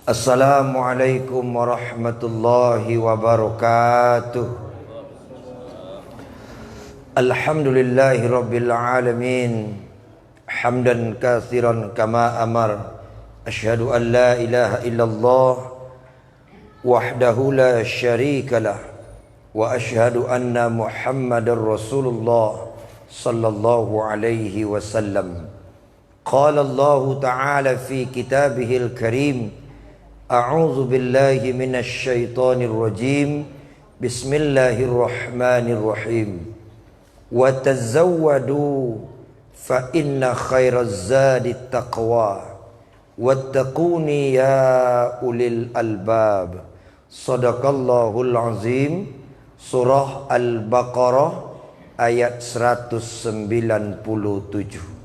Assalamualaikum warahmatullahi wabarakatuh. Alhamdulillahi rabbil alamin. Hamdan katsiran kama amar. Asyhadu an la ilaha illallah wahdahu la syarika lah. Wa asyhadu anna Muhammadar Rasulullah sallallahu alaihi wasallam. Qala Allah Ta'ala fi kitabihil karim. A'udzu billahi minasy syaithanir rajim. Bismillahirrahmanirrahim. Wa tazawwadu fa inna khairaz zadi taqwa. Wattaquni ya ulil albab. Shadaqallahul azim. Surah Al-Baqarah ayat 197.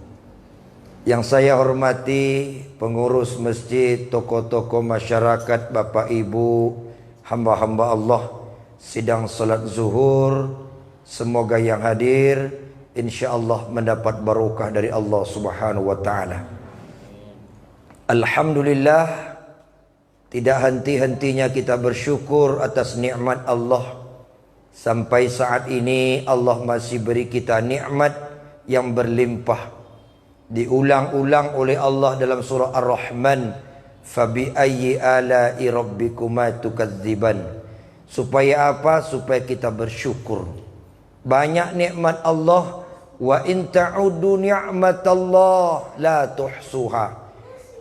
Yang saya hormati pengurus masjid, tokoh-tokoh masyarakat, Bapak Ibu, hamba-hamba Allah, sidang salat zuhur, semoga yang hadir insyaallah mendapat barokah dari Allah Subhanahu wa taala. Alhamdulillah, tidak henti-hentinya kita bersyukur atas nikmat Allah. Sampai saat ini Allah masih beri kita nikmat yang berlimpah. Diulang-ulang oleh Allah dalam surah Ar-Rahman, fabi ayyi ala'i rabbikuma tukadziban. Supaya apa? Supaya kita bersyukur. Banyak nikmat Allah. Wa in ta'uddu ni'matallah la tuhsuha.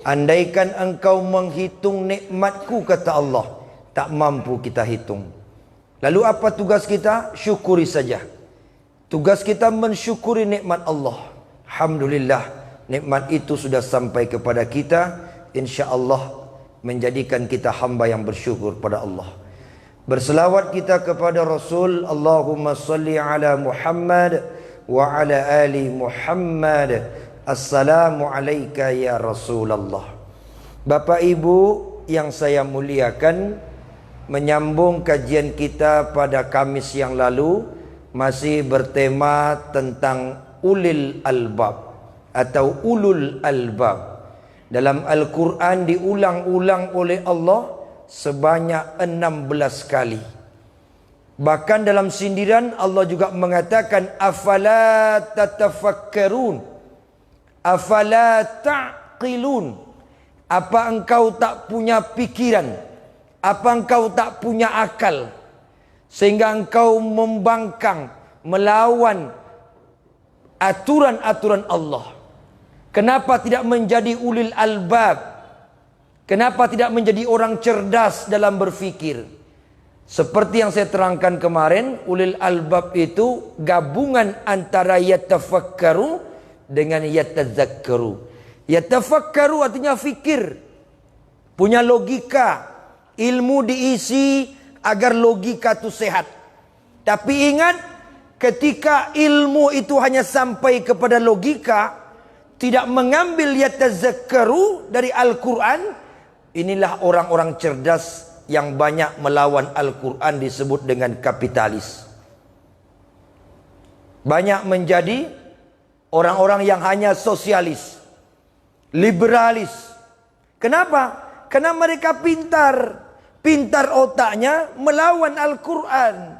Andaikan engkau menghitung nikmatku, kata Allah, tak mampu kita hitung. Lalu apa tugas kita? Syukuri saja. Tugas kita mensyukuri nikmat Allah. Alhamdulillah, nikmat itu sudah sampai kepada kita. InsyaAllah menjadikan kita hamba yang bersyukur pada Allah. Berselawat kita kepada Rasul. Allahumma salli ala Muhammad wa ala ali Muhammad. Assalamu alayka ya Rasulullah. Bapak Ibu yang saya muliakan, menyambung kajian kita pada Kamis yang lalu, masih bertema tentang ulil albab atau ulul albab. Dalam Al-Quran diulang-ulang oleh Allah sebanyak 16 kali. Bahkan dalam sindiran Allah juga mengatakan afala tatafakkarun, afala ta'qilun. Apa engkau tak punya pikiran? Apa engkau tak punya akal sehingga engkau membangkang melawan aturan-aturan Allah? Kenapa tidak menjadi ulil albab? Kenapa tidak menjadi orang cerdas dalam berfikir? Seperti yang saya terangkan kemarin, ulil albab itu gabungan antara yatafakkaru dengan yatazakkaru. Yatafakkaru artinya fikir, punya logika, ilmu diisi agar logika itu sehat. Tapi ingat, ketika ilmu itu hanya sampai kepada logika, tidak mengambil yatazakkaru dari Al-Quran, inilah orang-orang cerdas yang banyak melawan Al-Quran, disebut dengan kapitalis. Banyak menjadi orang-orang yang hanya sosialis, liberalis. Kenapa? Karena mereka pintar otaknya melawan Al-Quran.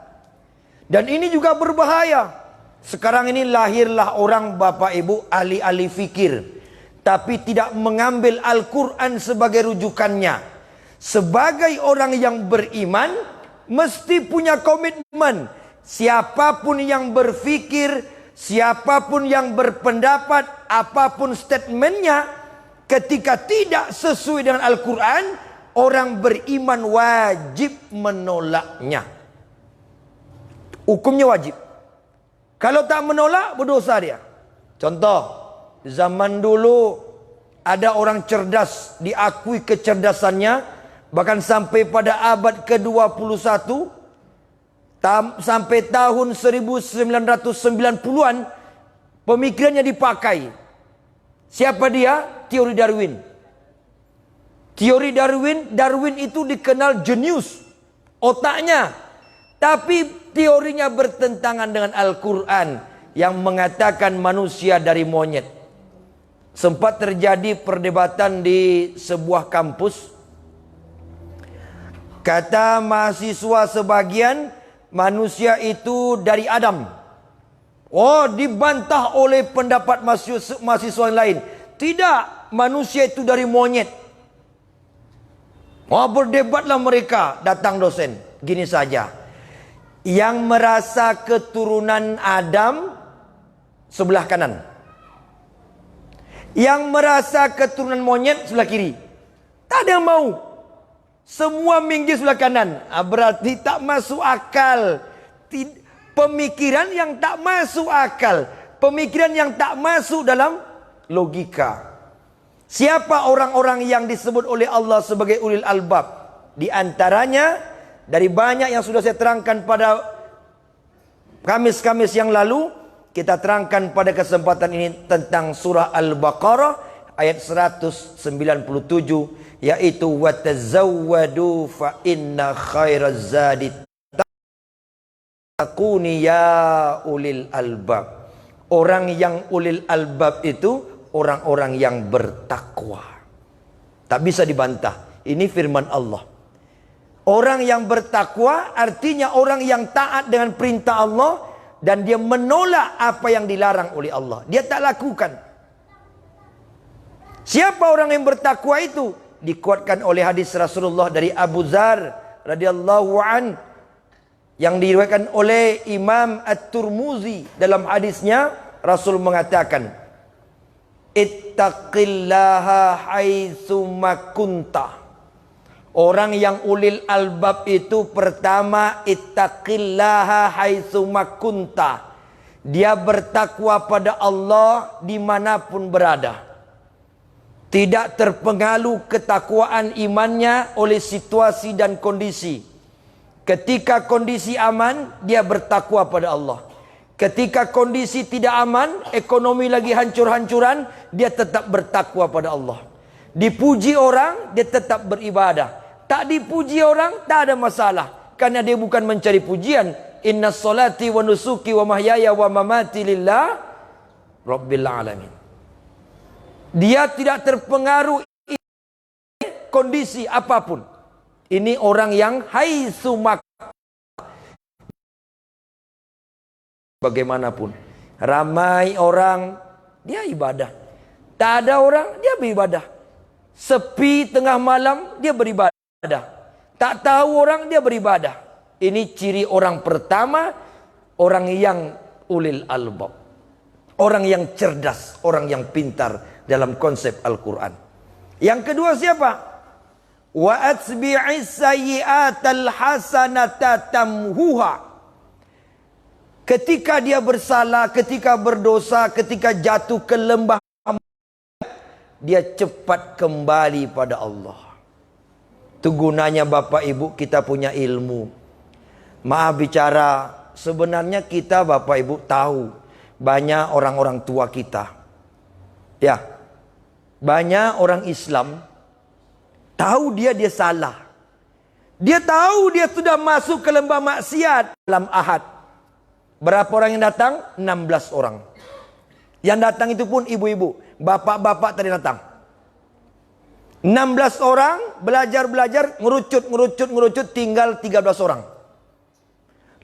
Dan ini juga berbahaya. Sekarang ini lahirlah orang, Bapak Ibu, ahli-ahli fikir, tapi tidak mengambil Al-Quran sebagai rujukannya. Sebagai orang yang beriman, mesti punya komitmen. Siapapun yang berfikir, siapapun yang berpendapat, apapun statementnya, ketika tidak sesuai dengan Al-Quran, orang beriman wajib menolaknya. Hukumnya wajib. Kalau tak menolak, berdosa dia. Contoh, zaman dulu ada orang cerdas, diakui kecerdasannya, bahkan sampai pada abad ke-21, sampai tahun 1990-an, pemikirannya dipakai. Siapa dia? Teori Darwin. Teori Darwin itu dikenal jenius otaknya. Tapi teorinya bertentangan dengan Al-Quran yang mengatakan manusia dari monyet. Sempat terjadi perdebatan di sebuah kampus Kata mahasiswa sebagian, manusia itu dari Adam. Oh, dibantah oleh pendapat mahasiswa yang lain. Tidak, manusia itu dari monyet. Oh, berdebatlah mereka. Datang dosen. Gini saja. Yang merasa keturunan Adam sebelah kanan. Yang merasa keturunan monyet sebelah kiri. Tak ada yang mau. Semua minggir sebelah kanan. Berarti tak masuk akal. Pemikiran yang tak masuk akal. Pemikiran yang tak masuk dalam logika. Siapa orang-orang yang disebut oleh Allah sebagai ulil albab? Di antaranya, dari banyak yang sudah saya terangkan pada Kamis-Kamis yang lalu, kita terangkan pada kesempatan ini tentang surah Al-Baqarah ayat 197, yaitu watazawwadu fa inna khairaz zadi takuni ya ulil albab. Orang yang ulil albab itu orang-orang yang bertakwa. Tak bisa dibantah. Ini firman Allah. Orang yang bertakwa artinya orang yang taat dengan perintah Allah dan dia menolak apa yang dilarang oleh Allah. Dia tak lakukan. Siapa orang yang bertakwa itu? Dikuatkan oleh hadis Rasulullah dari Abu Dzar radhiyallahu an, yang diriwayatkan oleh Imam At-Tirmizi. Dalam hadisnya Rasul mengatakan, ittaqillaha haitsu ma kunta. Orang yang ulil albab itu pertama, ittaqillaha haitsu ma kunta. Dia bertakwa pada Allah dimanapun berada. Tidak terpengaruh ketakwaan imannya oleh situasi dan kondisi. Ketika kondisi aman, dia bertakwa pada Allah. Ketika kondisi tidak aman, ekonomi lagi hancur-hancuran, dia tetap bertakwa pada Allah. Dipuji orang, dia tetap beribadah. Tak dipuji orang, tak ada masalah. Karena dia bukan mencari pujian. Inna salati wa nusuki wa mahyaya wa mamati lillah Rabbil alamin. Dia tidak terpengaruh kondisi apapun. Ini orang yang haitsu bagaimanapun. Ramai orang, dia ibadah. Tak ada orang, dia beribadah. Sepi tengah malam, dia beribadah. Tak tahu orang, dia beribadah. Ini ciri orang pertama, orang yang ulil albab. Orang yang cerdas, orang yang pintar dalam konsep Al-Quran. Yang kedua siapa? Wa atbi'is sayyi'atal hasanata tamhuha. Ketika dia bersalah, ketika berdosa, ketika jatuh ke lembah, dia cepat kembali pada Allah. Itu gunanya Bapak Ibu kita punya ilmu. Maaf bicara, sebenarnya kita Bapak Ibu tahu banyak orang-orang tua kita. Ya, banyak orang Islam tahu dia salah. Dia tahu dia sudah masuk ke lembah maksiat dalam Ahad. Berapa orang yang datang? 16 orang. Yang datang itu pun ibu-ibu. Bapak-bapak tadi datang. 16 orang belajar-belajar, ngerucut, tinggal 13 orang.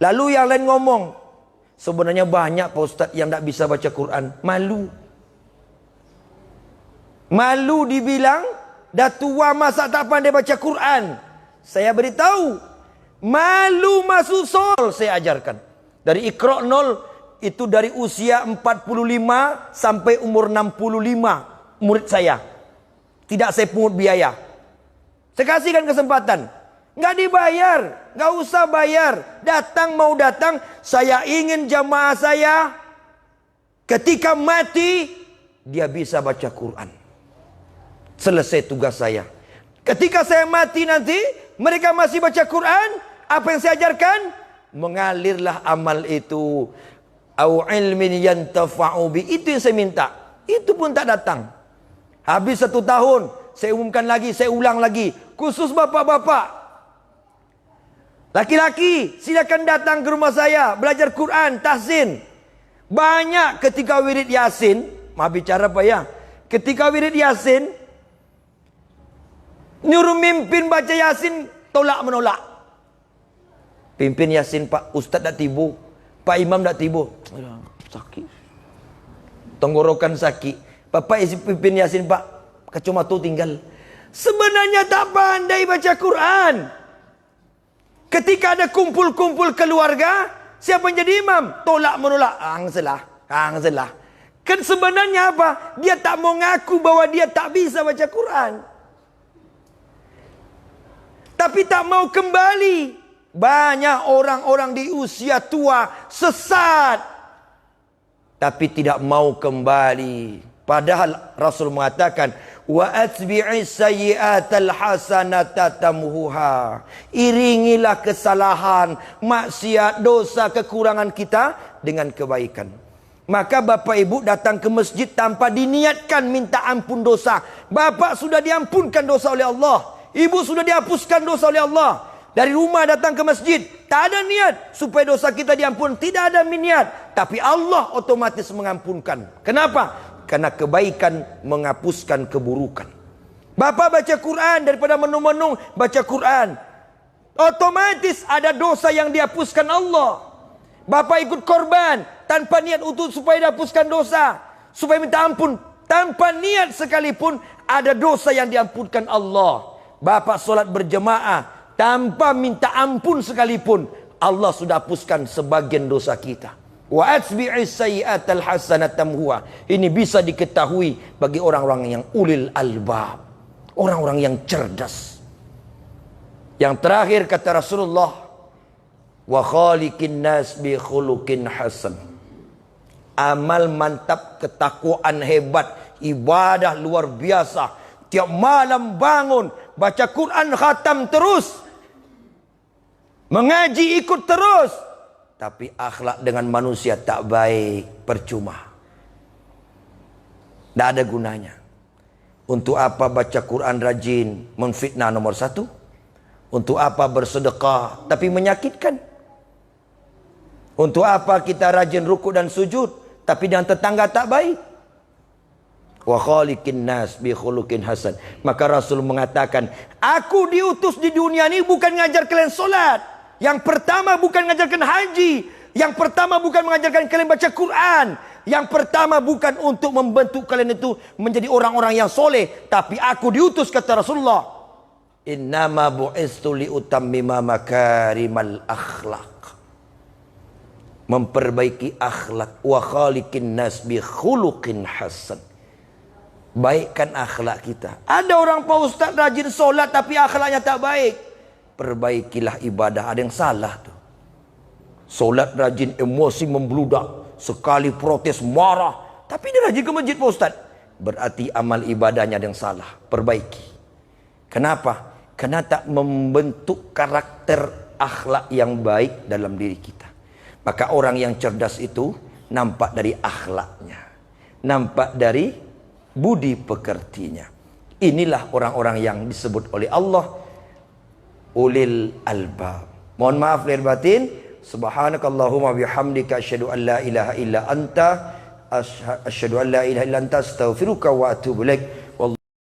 Lalu yang lain ngomong, sebenarnya banyak Pak Ustadz yang tak bisa baca Quran. Malu. Malu dibilang, dah tua masa tak pandai baca Quran. Saya beritahu, malu masuk sol saya ajarkan. Dari Iqra 0 itu dari usia 45 sampai umur 65 murid saya. Tidak saya pungut biaya. Saya kasihkan kesempatan. Nggak dibayar, nggak usah bayar. Datang mau datang, saya ingin jamaah saya ketika mati dia bisa baca Quran. Selesai tugas saya. Ketika saya mati nanti, mereka masih baca Quran. Apa yang saya ajarkan? Mengalirlah amal itu. Au ilmin yantafa'u bi. Itu yang saya minta. Itu pun tak datang. Habis 1 tahun, saya umumkan lagi, saya ulang lagi. Khusus bapak-bapak. Laki-laki, silakan datang ke rumah saya. Belajar Quran, tahsin. Banyak ketika wirid Yasin. Maaf bicara Pak ya. Ketika wirid Yasin, nyuruh mimpin baca Yasin, tolak menolak. Pimpin Yasin Pak, Ustaz tak tibu, Pak Imam tak tibu. Sakit. Tenggorokan sakit. Bapak isi pimpin Yasin Pak, kacamata tinggal. Sebenarnya tak pandai baca Quran. Ketika ada kumpul-kumpul keluarga, siapa yang jadi imam? Tolak menolak. Hang selah. Kan sebenarnya apa? Dia tak mau ngaku bahwa dia tak bisa baca Quran. Tapi tak mau kembali. Banyak orang-orang di usia tua sesat, tapi tidak mau kembali. Padahal Rasul mengatakan, wa atbi'is sayyi'atal hasanata tamhuha. Iringilah kesalahan, maksiat, dosa, kekurangan kita dengan kebaikan. Maka bapak ibu datang ke masjid tanpa diniatkan minta ampun dosa. Bapak sudah diampunkan dosa oleh Allah. Ibu sudah dihapuskan dosa oleh Allah. Dari rumah datang ke masjid, tak ada niat supaya dosa kita diampun. Tidak ada niat. Tapi Allah otomatis mengampunkan. Kenapa? Karena kebaikan menghapuskan keburukan. Bapak baca Quran daripada menung-menung baca Quran, otomatis ada dosa yang dihapuskan Allah. Bapak ikut korban tanpa niat untuk supaya dihapuskan dosa, supaya minta ampun, tanpa niat sekalipun ada dosa yang diampunkan Allah. Bapak solat berjemaah tanpa minta ampun sekalipun, Allah sudah hapuskan sebagian dosa kita. Wa atbi'is sayyi'atal hasanata tamhuha. Ini bisa diketahui bagi orang-orang yang ulil albab, orang-orang yang cerdas. Yang terakhir kata Rasulullah, wa khaliqin nas bi khuluqin hasan. Amal mantap, ketakwaan hebat, ibadah luar biasa. Tiap malam bangun, baca Quran khatam terus, mengaji ikut terus, tapi akhlak dengan manusia tak baik, percuma. Tak ada gunanya. Untuk apa baca Quran rajin, menfitnah nomor satu? Untuk apa bersedekah tapi menyakitkan? Untuk apa kita rajin ruku dan sujud tapi dengan tetangga tak baik? Wa khaliqin nas bi khuluqin hasan. Maka Rasul mengatakan, aku diutus di dunia ini bukan ngajar kalian solat. Yang pertama bukan mengajarkan haji. Yang pertama bukan mengajarkan kalian baca Quran. Yang pertama bukan untuk membentuk kalian itu menjadi orang-orang yang soleh. Tapi aku diutus kata Rasulullah, innama bu'istu liutammima makarimal akhlaq. Memperbaiki akhlak. Wa khaliqin nas bi khuluqin hasan. Baikkan akhlak kita. Ada orang Pak Ustaz rajin solat tapi akhlaknya tak baik. Perbaikilah ibadah. Ada yang salah tuh. Solat rajin, emosi membludak, sekali protes marah, tapi dia rajin ke masjid Pak Ustaz. Berarti amal ibadahnya ada yang salah. Perbaiki. Kenapa? Karena tak membentuk karakter akhlak yang baik dalam diri kita. Maka orang yang cerdas itu nampak dari akhlaknya, nampak dari budi pekertinya. Inilah orang-orang yang disebut oleh Allah ulil albab. Mohon maaf lahir batin. Subhanakallahumma bihamdika asyhadu an la ilaha illa anta asyhadu an la ilaha illa anta astaghfiruka wa atubu ilaik.